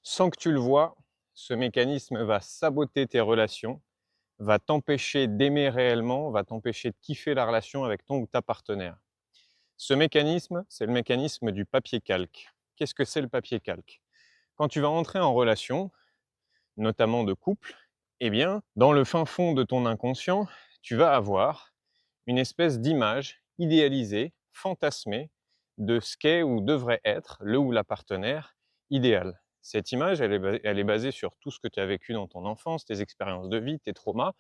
Sans que tu le vois, ce mécanisme va saboter tes relations, va t'empêcher d'aimer réellement, va t'empêcher de kiffer la relation avec ton ou ta partenaire. Ce mécanisme, c'est le mécanisme du papier calque. Qu'est-ce que c'est le papier calque? Quand tu vas entrer en relation, notamment de couple, eh bien, dans le fin fond de ton inconscient, tu vas avoir une espèce d'image idéalisée, fantasmée, de ce qu'est ou devrait être le ou la partenaire idéal. Cette image, elle est basée sur tout ce que tu as vécu dans ton enfance, tes expériences de vie, tes traumas,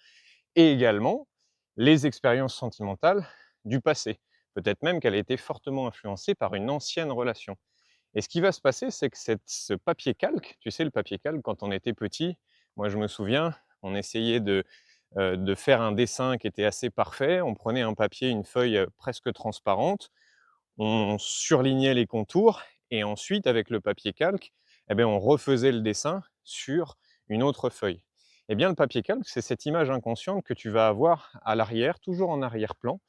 et également les expériences sentimentales du passé. Peut-être même qu'elle a été fortement influencée par une ancienne relation. Et ce qui va se passer, c'est que ce papier calque, tu sais, le papier calque, quand on était petit, moi je me souviens, on essayait de faire un dessin qui était assez parfait. On prenait un papier, une feuille presque transparente, on surlignait les contours et ensuite, avec le papier calque, eh bien, on refaisait le dessin sur une autre feuille. Eh bien, le papier calque, c'est cette image inconsciente que tu vas avoir à l'arrière, toujours en arrière-plan,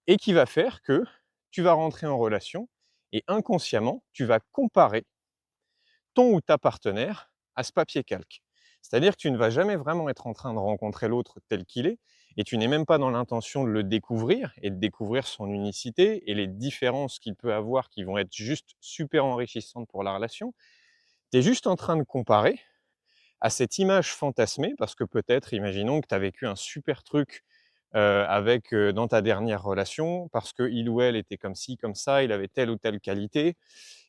et qui va faire que tu vas rentrer en relation et inconsciemment, tu vas comparer ton ou ta partenaire à ce papier calque. C'est-à-dire que tu ne vas jamais vraiment être en train de rencontrer l'autre tel qu'il est, et tu n'es même pas dans l'intention de le découvrir et de découvrir son unicité et les différences qu'il peut avoir qui vont être juste super enrichissantes pour la relation. Tu es juste en train de comparer à cette image fantasmée, parce que peut-être, imaginons que tu as vécu un super truc dans ta dernière relation, parce qu'il ou elle était comme ci, comme ça, il avait telle ou telle qualité,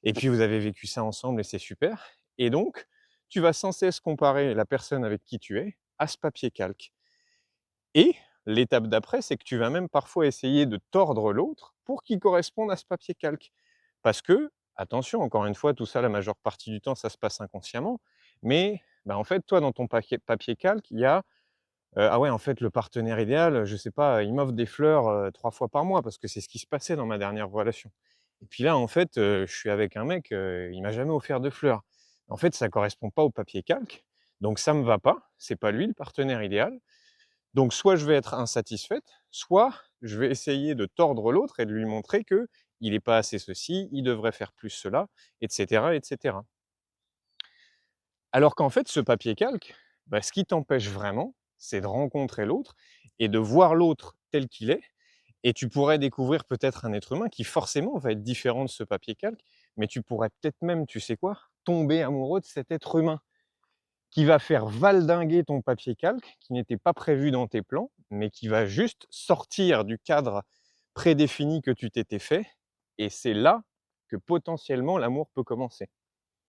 et puis vous avez vécu ça ensemble et c'est super. Et donc, tu vas sans cesse comparer la personne avec qui tu es à ce papier calque. Et l'étape d'après, c'est que tu vas même parfois essayer de tordre l'autre pour qu'il corresponde à ce papier calque. Parce que, attention, encore une fois, tout ça, la majeure partie du temps, ça se passe inconsciemment. Mais en fait, toi, dans ton papier calque, il y a ah ouais, en fait, le partenaire idéal, je sais pas, il m'offre des fleurs 3 fois par mois parce que c'est ce qui se passait dans ma dernière relation. Et puis là, en fait, je suis avec un mec, il m'a jamais offert de fleurs. En fait, ça correspond pas au papier calque, donc ça me va pas, c'est pas lui le partenaire idéal. Donc soit je vais être insatisfaite, soit je vais essayer de tordre l'autre et de lui montrer que il est pas assez ceci, il devrait faire plus cela, et cetera, et cetera. Alors qu'en fait, ce papier calque, ce qui t'empêche vraiment, c'est de rencontrer l'autre et de voir l'autre tel qu'il est. Et tu pourrais découvrir peut-être un être humain qui forcément va être différent de ce papier calque, mais tu pourrais peut-être même, tu sais quoi, tomber amoureux de cet être humain qui va faire valdinguer ton papier calque, qui n'était pas prévu dans tes plans, mais qui va juste sortir du cadre prédéfini que tu t'étais fait. Et c'est là que potentiellement l'amour peut commencer.